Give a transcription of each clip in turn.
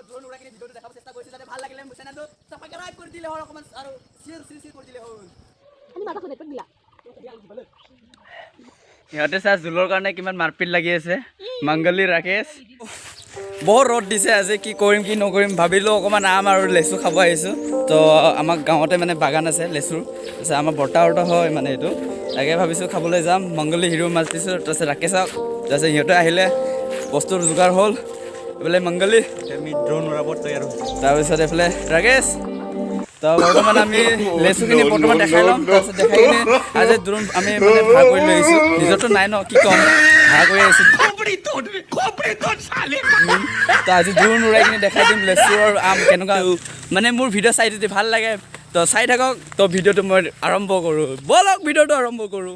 মই ড্ৰোন উৰাই কিনে ভিডিঅ'টো দেখাব চেষ্টা কৰিছোঁ যাতে ভাল লাগিলে মোৰ চেনেলটো ছাবস্ক্ৰাইব কৰি দিলে হ'ল অকণমান আৰু শ্বেয়াৰ কৰি দিলে হ'ল সিহঁতে চা জোলৰ কাৰণে কিমান মাৰপিট লাগি আছে মংগলী ৰাকেশ বহুত ৰ'দ দিছে আজি কি কৰিম কি নকৰিম ভাবিলোঁ অকণমান আম আৰু লেচু খাব আহিছোঁ তো আমাৰ গাঁৱতে মানে বাগান আছে লেচুৰ তাৰপিছত আমাৰ বৰ্তাহঁত হয় মানে এইটো তাকে ভাবিছোঁ খাবলৈ যাম মংগলী হিৰো মাছ দিছোঁ তাৰপিছত ৰাকেশক তাৰপিছত সিহঁতে আহিলে বস্তুৰ যোগাৰ হ'ল এইফালে মংগলী আমি ড্ৰোন উৰাব তৈয়াৰ হৈছোঁ তাৰপিছত এইফালে ৰাকেশ তো বৰ্তমান আমি লেচুখিনি বৰ্তমান দেখাই ল'ম তাৰপিছত দেখাই কিনে আজি ড্ৰোন আমি মানে ভাড়া কৰি লৈ আহিছোঁ নিজৰতো নাই ন কি ক'ম ভাড়া কৰি আহিছোঁ তো আজি ড্ৰোন উৰাই কিনে দেখাই দিম লেচু আৰু আম কেনেকুৱা মানে মোৰ ভিডিঅ' চাই যদি ভাল লাগে তো চাই থাকক তো ভিডিঅ'টো মই আৰম্ভ কৰোঁ ব'লক ভিডিঅ'টো আৰম্ভ কৰোঁ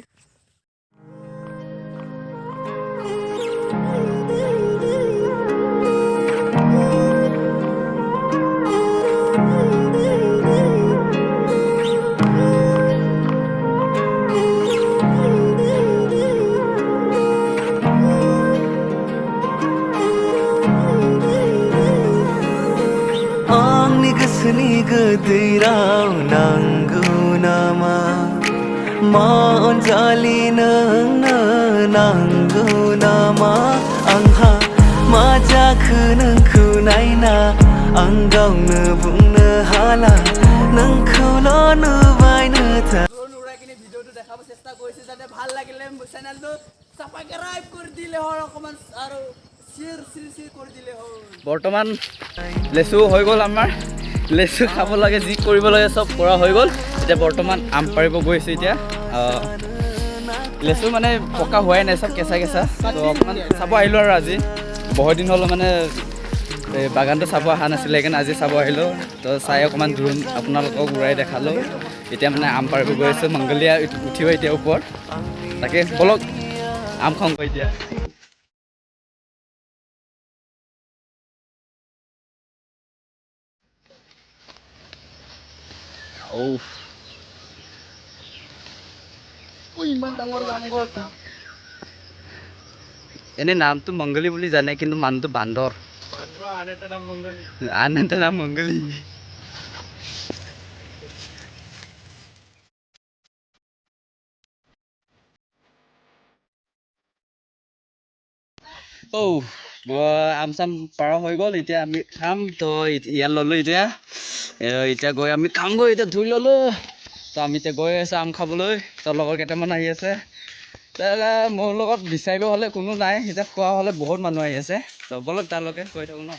गोसोनि गोदैराव नांगौ नामा मा अनजालि नोंनो नांगौ नामा आंहा मा जाखो नोंखौ नायना आं गावनो बुंनो हाला नोंखौल' नुबायनो ড্ৰোন উৰাই কিনে ভিডিঅ'টো দেখাব চেষ্টা কৰিছোঁ যাতে ভাল লাগিলে মোৰ চেনেলটো ছাবস্ক্ৰাইব কৰি দিলে হ'ল অকণমান আৰু শ্বেয়াৰ কৰি দিলে হ'ল বৰ্তমান লেচু হৈ গ'ল আমাৰ লেচু খাব লাগে যি কৰিব লাগে চব কৰা হৈ গ'ল এতিয়া বৰ্তমান আম পাৰিব গৈছোঁ এতিয়া লেচু মানে পকা হোৱাই নাই চব কেঁচা কেঁচা তো অকণমান চাব আহিলোঁ আৰু আজি বহুত দিন হ'ল মানে বাগানটো চাব অহা নাছিলে সেইকাৰণে আজি চাব আহিলোঁ তো চাই অকণমান ড্ৰোন আপোনালোকক উৰাই দেখালোঁ এতিয়া মানে আম পাৰিব গৈ আছোঁ মংগলীয়া উঠিব এতিয়া ওপৰত তাকে ব'লক আম খাওঁগৈ এতিয়া ইমান ডাঙৰ এনে নামটো মংগলী বুলি জানে কিন্তু মানুহটো বান্দৰ আন এটা নাম মংগলী আম চাম পাৰা হৈ গ'ল এতিয়া আমি খাম তো ইয়াত ল'লোঁ এতিয়া গৈ আমি খামগৈ এতিয়া ধুই ল'লোঁ তো আমি এতিয়া গৈ আছোঁ আম খাবলৈ তো লগৰ কেইটামান আহি আছে মোৰ লগত বিচাৰিব হ'লে কোনো নাই এতিয়া খোৱা হ'লে বহুত মানুহ আহি আছে তো ব'লক তালৈকে গৈ থাকোঁ ন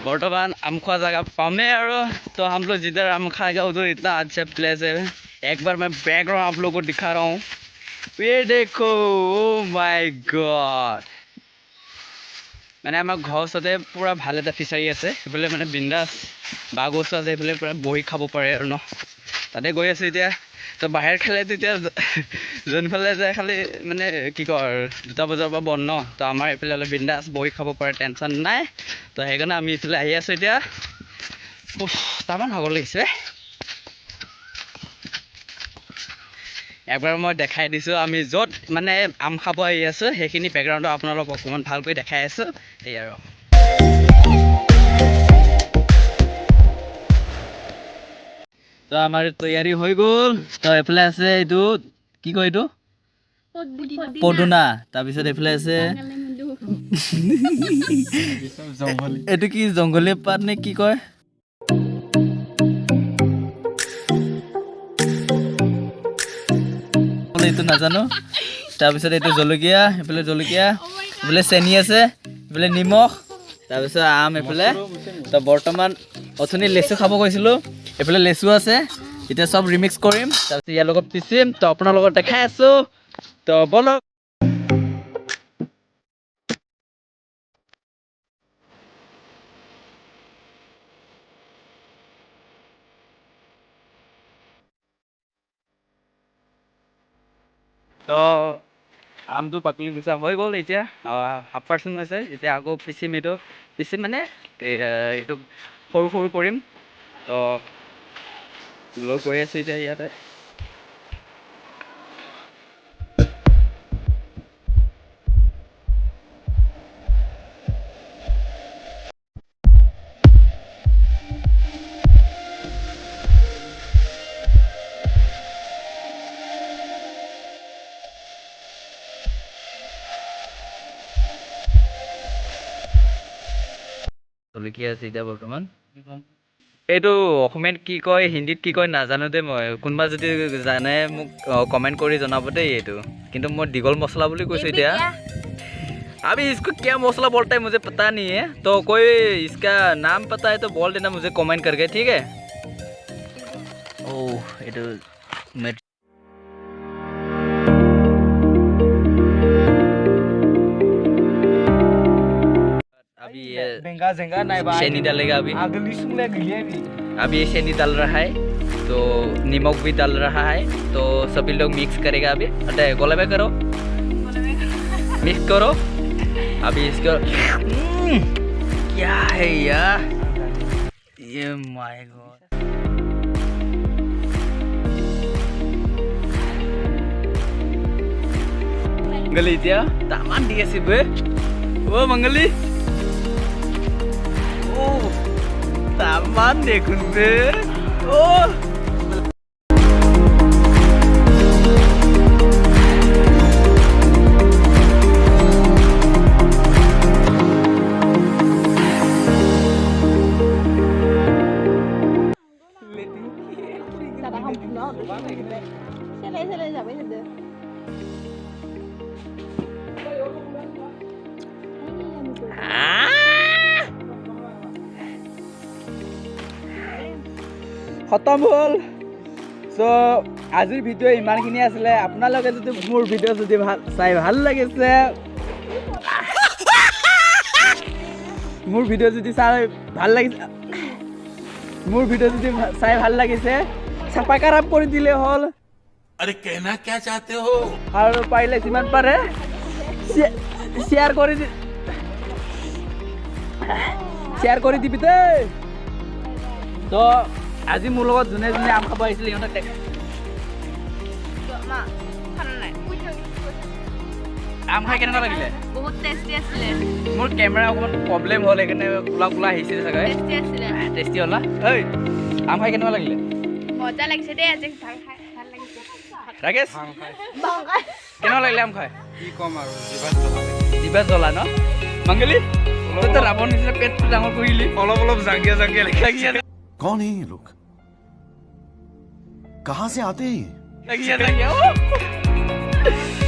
বৰ্তমান আম খোৱা জেগা পামেই আৰু তো हम लोग जिधर आम खाएगा उधर इतना अच्छा प्लेस है एक बार मैं बैकग्राउंड आप लोगों को दिखा रहा हूँ ये देखो ओ माय गॉड মানে আমাৰ ঘৰৰ ওচৰতে পূৰা ভাল এটা ফিচাৰী আছে সেইফালে মানে বিন্দাছ বাঁহ গছো আছে সেইফালে পূৰা বহি খাব পাৰে আৰু ন তাতে গৈ আছোঁ এতিয়া তো বাহিৰ খালেতো এতিয়া যোনফালে যায় খালি মানে কি কয় 2টা বজাৰ পৰা বন্ধ ন তো আমাৰ এইফালে অলপ বিন্দাছ বহি খাব পাৰে টেনশ্যন নাই তো সেইকাৰণে আমি এইফালে আহি আছোঁ এতিয়া তামান ভাগৰ লাগিছে একবাৰ মই দেখাই দিছোঁ আমি য'ত মানে আম খাব আহি আছোঁ সেইখিনি বেকগ্ৰাউণ্ডটো আপোনালোকক অকণমান ভালকৈ দেখাই আছোঁ এই আৰু তো আমাৰ তৈয়াৰী হৈ গ'ল তো এইফালে আছে এইটো কি কয় এইটো পদুনা তাৰপিছত এইফালে আছে এইটো কি জংঘলী পাত নে কি কয় এইটো নাজানো তাৰপিছত এইটো জলকীয়া এইফালে চেনি আছে এইফালে নিমখ তাৰপিছত আম এইফালে তো বৰ্তমান অথনি লেচু খাব গৈছিলোঁ এইফালে লেচু আছে এতিয়া চব ৰিমিক্স কৰিম তাৰপিছত ইয়াৰ লগত পিচিম তো আপোনাৰ লগত দেখাই আছোঁ তো ব'লক তো আমটো বাকলি গুচা হৈ গ'ল এতিয়া 1/2% হৈছে এতিয়া আকৌ পিচিম মানে এইটো সৰু কৰিম তো লৈ গৈ আছোঁ এতিয়া ইয়াতে চলকি আছে এতিয়া বৰ্তমান এইটো অসমীয়াত কি কয় হিন্দীত কি কয় নাজানো দেই মই কোনোবা যদি জানে মোক কমেণ্ট কৰি জনাব দেই এইটো কিন্তু মই দীঘল মছলা বুলি কৈছোঁ এতিয়া अभी इसको क्या मसला बोलता है मुझे पता नहीं है तो कोई इसका नाम पता है तो बोल देना मुझे कमेंट करके ठीक है ओह इट अभी ये बेंगा जेंगा नहीं भाई शैनी डालेगा अगली सुनले गई भी अभी ये शैनी डाल रहा है तो नमक भी डाल रहा है तो सभी लोग मिक्स करेगा अभी अरे गोला में करो मिक्स करो अभी इसको क्या है यार ये माय गॉड मंगली dia taman dia sih be oh मंगली oh taman deh kunde oh খতম হ'ল সো আজিৰ ভিডিঅ' ইমানখিনি আছিলে আপোনালোকে যদি মোৰ ভিডিঅ' যদি চাই ভাল লাগিছে মোৰ ভিডিঅ' যদি চাই ভাল লাগিছে মোৰ ভিডিঅ' যদি চাই ভাল লাগিছে সাবস্ক্ৰাইব কৰি দিলে হ'ল अरे कहना क्या चाहते हो আৰু পাৰিলে যিমান পাৰে শ্বেয়াৰ কৰি দিবি দেই তো আজি মোৰ লগত যোনে যোনে আম খাব আহিছিলে সিহঁতক আম খাই কেনেকুৱা লাগিলে বহুত টেষ্টি আছিলে মোৰ কেমেৰা অকণমান প্ৰব্লেম হ'ল সেইকাৰণে কোলা কোলা আহিছিল চাগে টেষ্টি আছিলে টেষ্টি হ'ল না ঐ আম খাই কেনেকুৱা লাগিলে মজা লাগিছে দেই আজি ভাল খাই ভাল লাগিছে ৰাকেশ কেনেকুৱা লাগিলে আম খাই কি কম আৰু জিভা জ্বলা ন मंगली তই ৰাৱণ নিচিনা পেটটো ডাঙৰ কৰিলি অলপ অলপ জাংগিয়া জাংগিয়া লাগি আছে कौन है ये लोग कहाँ से आते हैं ये? লাগি আছে